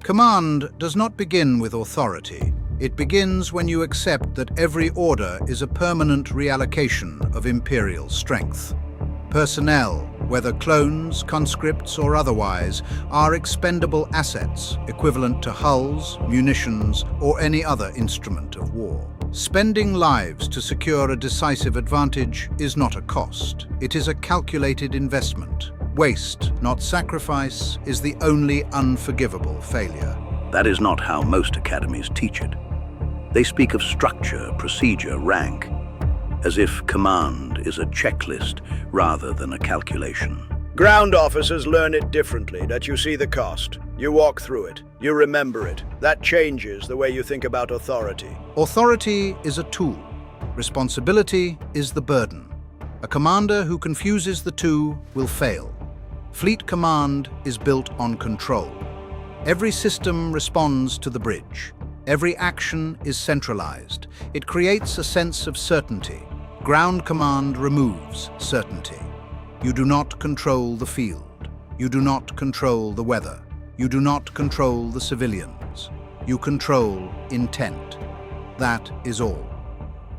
Command does not begin with authority. It begins when you accept that every order is a permanent reallocation of Imperial strength. Personnel, whether clones, conscripts, or otherwise, are expendable assets equivalent to hulls, munitions, or any other instrument of war. Spending lives to secure a decisive advantage is not a cost. It is a calculated investment. Waste, not sacrifice, is the only unforgivable failure. That is not how most academies teach it. They speak of structure, procedure, rank, as if command is a checklist rather than a calculation. Ground officers learn it differently, that you see the cost. You walk through it. You remember it. That changes the way you think about authority. Authority is a tool. Responsibility is the burden. A commander who confuses the two will fail. Fleet command is built on control. Every system responds to the bridge. Every action is centralized. It creates a sense of certainty. Ground command removes certainty. You do not control the field. You do not control the weather. You do not control the civilians. You control intent. That is all.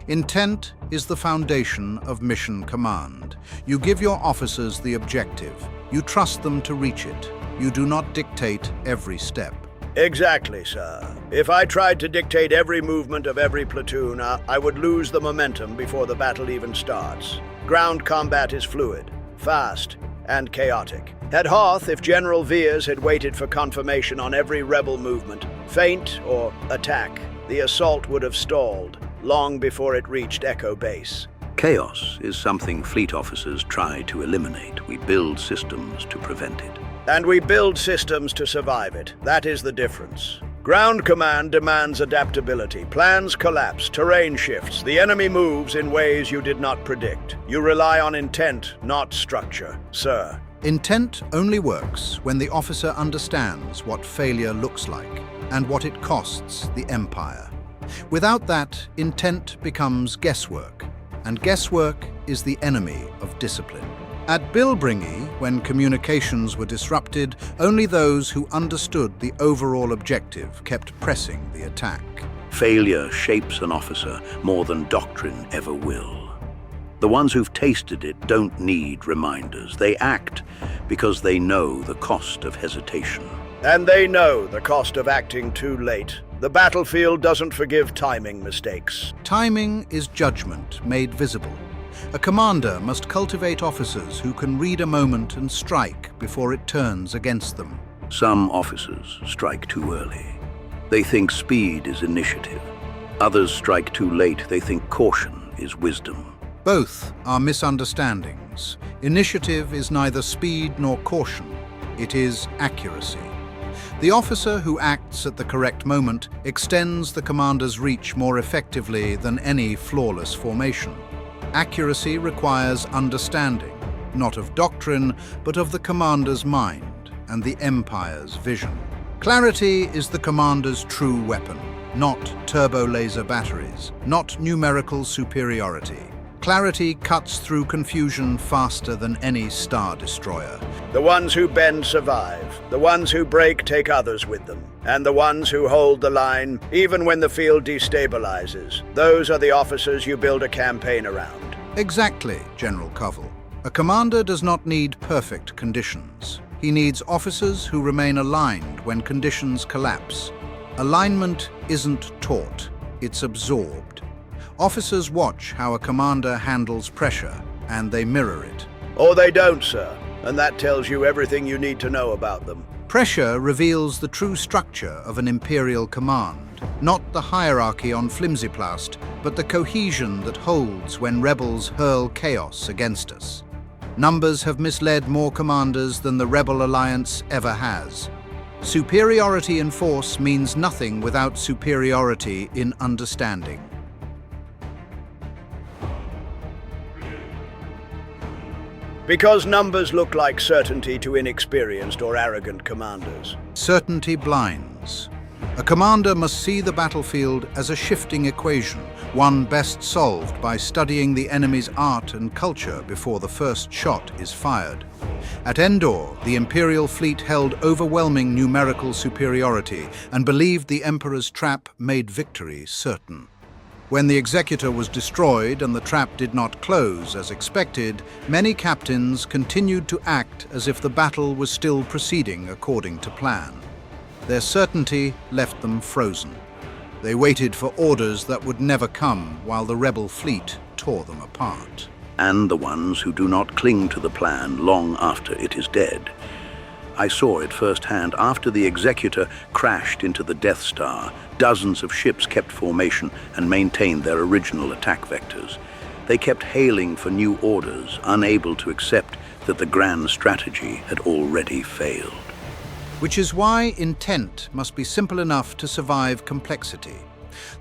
Intent is the foundation of mission command. You give your officers the objective. You trust them to reach it. You do not dictate every step. Exactly, sir. If I tried to dictate every movement of every platoon, I would lose the momentum before the battle even starts. Ground combat is fluid, fast, and chaotic. At Hoth, if General Veers had waited for confirmation on every rebel movement, feint or attack, the assault would have stalled long before it reached Echo Base. Chaos is something fleet officers try to eliminate. We build systems to prevent it. And we build systems to survive it. That is the difference. Ground command demands adaptability. Plans collapse, terrain shifts, the enemy moves in ways you did not predict. You rely on intent, not structure, sir. Intent only works when the officer understands what failure looks like and what it costs the Empire. Without that, intent becomes guesswork, and guesswork is the enemy of discipline. At Bilbringi, when communications were disrupted, only those who understood the overall objective kept pressing the attack. Failure shapes an officer more than doctrine ever will. The ones who've tasted it don't need reminders. They act because they know the cost of hesitation. And they know the cost of acting too late. The battlefield doesn't forgive timing mistakes. Timing is judgment made visible. A commander must cultivate officers who can read a moment and strike before it turns against them. Some officers strike too early. They think speed is initiative. Others strike too late. They think caution is wisdom. Both are misunderstandings. Initiative is neither speed nor caution. It is accuracy. The officer who acts at the correct moment extends the commander's reach more effectively than any flawless formation. Accuracy requires understanding, not of doctrine, but of the commander's mind and the Empire's vision. Clarity is the commander's true weapon, not turbo laser batteries, not numerical superiority. Clarity cuts through confusion faster than any Star Destroyer. The ones who bend survive. The ones who break take others with them. And the ones who hold the line, even when the field destabilizes. Those are the officers you build a campaign around. Exactly, General Covell. A commander does not need perfect conditions. He needs officers who remain aligned when conditions collapse. Alignment isn't taught, it's absorbed. Officers watch how a commander handles pressure, and they mirror it. Or they don't, sir, and that tells you everything you need to know about them. Pressure reveals the true structure of an Imperial command, not the hierarchy on flimsyplast, but the cohesion that holds when rebels hurl chaos against us. Numbers have misled more commanders than the Rebel Alliance ever has. Superiority in force means nothing without superiority in understanding. Because numbers look like certainty to inexperienced or arrogant commanders. Certainty blinds. A commander must see the battlefield as a shifting equation, one best solved by studying the enemy's art and culture before the first shot is fired. At Endor, the Imperial fleet held overwhelming numerical superiority and believed the Emperor's trap made victory certain. When the Executor was destroyed and the trap did not close as expected, many captains continued to act as if the battle was still proceeding according to plan. Their certainty left them frozen. They waited for orders that would never come while the rebel fleet tore them apart. And the ones who do not cling to the plan long after it is dead. I saw it firsthand after the Executor crashed into the Death Star. Dozens of ships kept formation and maintained their original attack vectors. They kept hailing for new orders, unable to accept that the grand strategy had already failed. Which is why intent must be simple enough to survive complexity.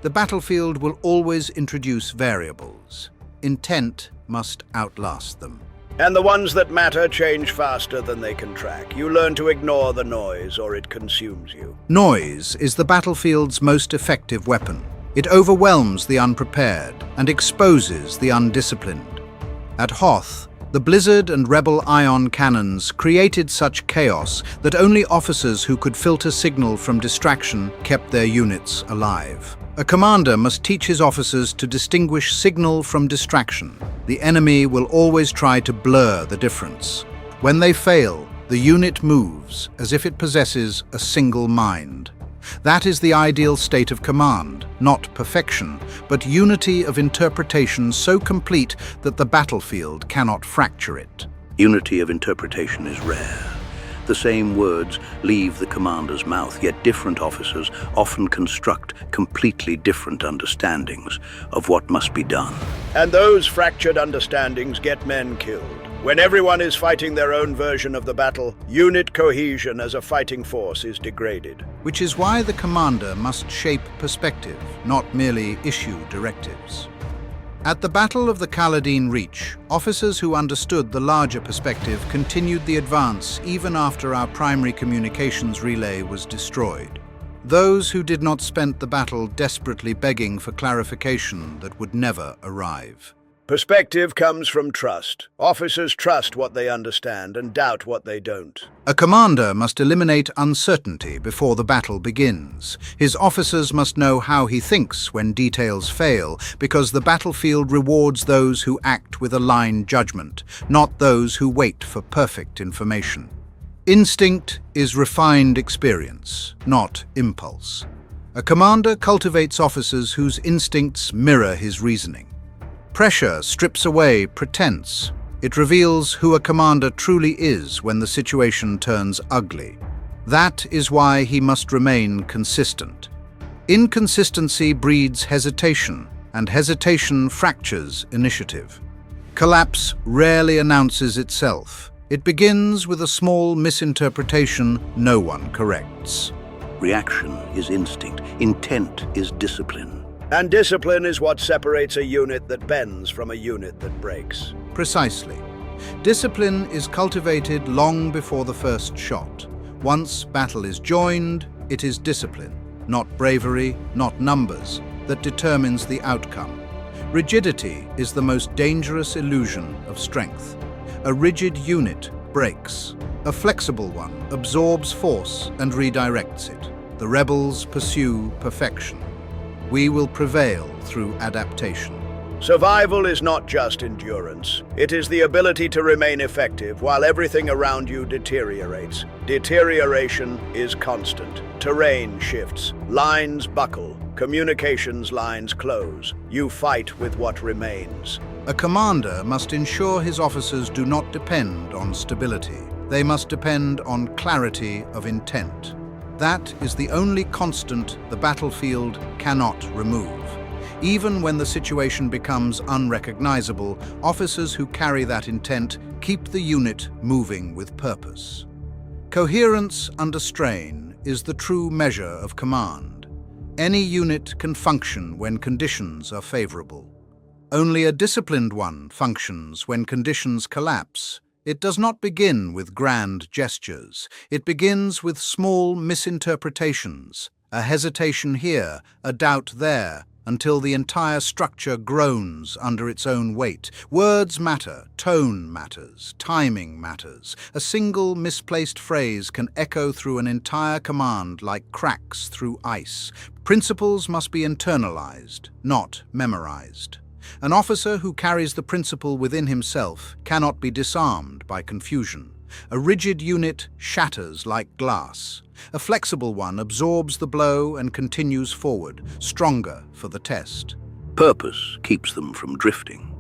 The battlefield will always introduce variables. Intent must outlast them. And the ones that matter change faster than they can track. You learn to ignore the noise or it consumes you. Noise is the battlefield's most effective weapon. It overwhelms the unprepared and exposes the undisciplined. At Hoth, the Blizzard and Rebel ion cannons created such chaos that only officers who could filter signal from distraction kept their units alive. A commander must teach his officers to distinguish signal from distraction. The enemy will always try to blur the difference. When they fail, the unit moves as if it possesses a single mind. That is the ideal state of command, not perfection, but unity of interpretation so complete that the battlefield cannot fracture it. Unity of interpretation is rare. The same words leave the commander's mouth, yet different officers often construct completely different understandings of what must be done. And those fractured understandings get men killed. When everyone is fighting their own version of the battle, unit cohesion as a fighting force is degraded. Which is why the commander must shape perspective, not merely issue directives. At the Battle of the Caledine Reach, officers who understood the larger perspective continued the advance even after our primary communications relay was destroyed. Those who did not spend the battle desperately begging for clarification that would never arrive. Perspective comes from trust. Officers trust what they understand and doubt what they don't. A commander must eliminate uncertainty before the battle begins. His officers must know how he thinks when details fail, because the battlefield rewards those who act with aligned judgment, not those who wait for perfect information. Instinct is refined experience, not impulse. A commander cultivates officers whose instincts mirror his reasoning. Pressure strips away pretense. It reveals who a commander truly is when the situation turns ugly. That is why he must remain consistent. Inconsistency breeds hesitation, and hesitation fractures initiative. Collapse rarely announces itself. It begins with a small misinterpretation no one corrects. Reaction is instinct. Intent is discipline. And discipline is what separates a unit that bends from a unit that breaks. Precisely. Discipline is cultivated long before the first shot. Once battle is joined, it is discipline, not bravery, not numbers, that determines the outcome. Rigidity is the most dangerous illusion of strength. A rigid unit breaks. A flexible one absorbs force and redirects it. The rebels pursue perfection. We will prevail through adaptation. Survival is not just endurance. It is the ability to remain effective while everything around you deteriorates. Deterioration is constant. Terrain shifts. Lines buckle. Communications lines close. You fight with what remains. A commander must ensure his officers do not depend on stability. They must depend on clarity of intent. That is the only constant the battlefield cannot remove. Even when the situation becomes unrecognizable, officers who carry that intent keep the unit moving with purpose. Coherence under strain is the true measure of command. Any unit can function when conditions are favorable. Only a disciplined one functions when conditions collapse. It does not begin with grand gestures. It begins with small misinterpretations A hesitation here, a doubt there, until the entire structure groans under its own weight. Words matter, tone matters, timing matters. A single misplaced phrase can echo through an entire command like cracks through ice. Principles must be internalized, not memorized. An officer who carries the principle within himself cannot be disarmed by confusion. A rigid unit shatters like glass. A flexible one absorbs the blow and continues forward, stronger for the test. Purpose keeps them from drifting.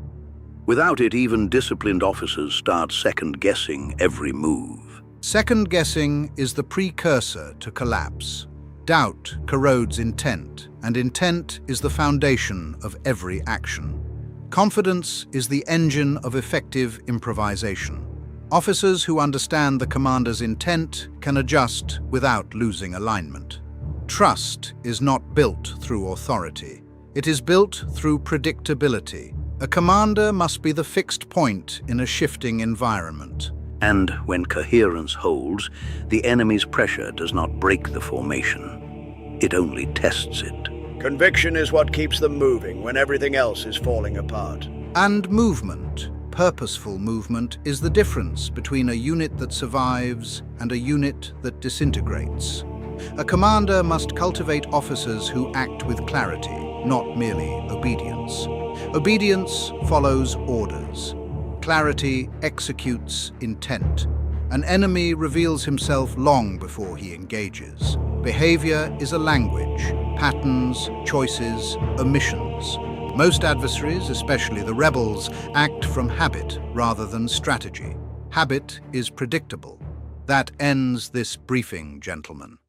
Without it, even disciplined officers start second-guessing every move. Second-guessing is the precursor to collapse. Doubt corrodes intent, and intent is the foundation of every action. Confidence is the engine of effective improvisation. Officers who understand the commander's intent can adjust without losing alignment. Trust is not built through authority. It is built through predictability. A commander must be the fixed point in a shifting environment. And when coherence holds, the enemy's pressure does not break the formation. It only tests it. Conviction is what keeps them moving when everything else is falling apart. And movement, purposeful movement, is the difference between a unit that survives and a unit that disintegrates. A commander must cultivate officers who act with clarity, not merely obedience. Obedience follows orders. Clarity executes intent. An enemy reveals himself long before he engages. Behavior is a language, patterns, choices, omissions. Most adversaries, especially the rebels, act from habit rather than strategy. Habit is predictable. That ends this briefing, gentlemen.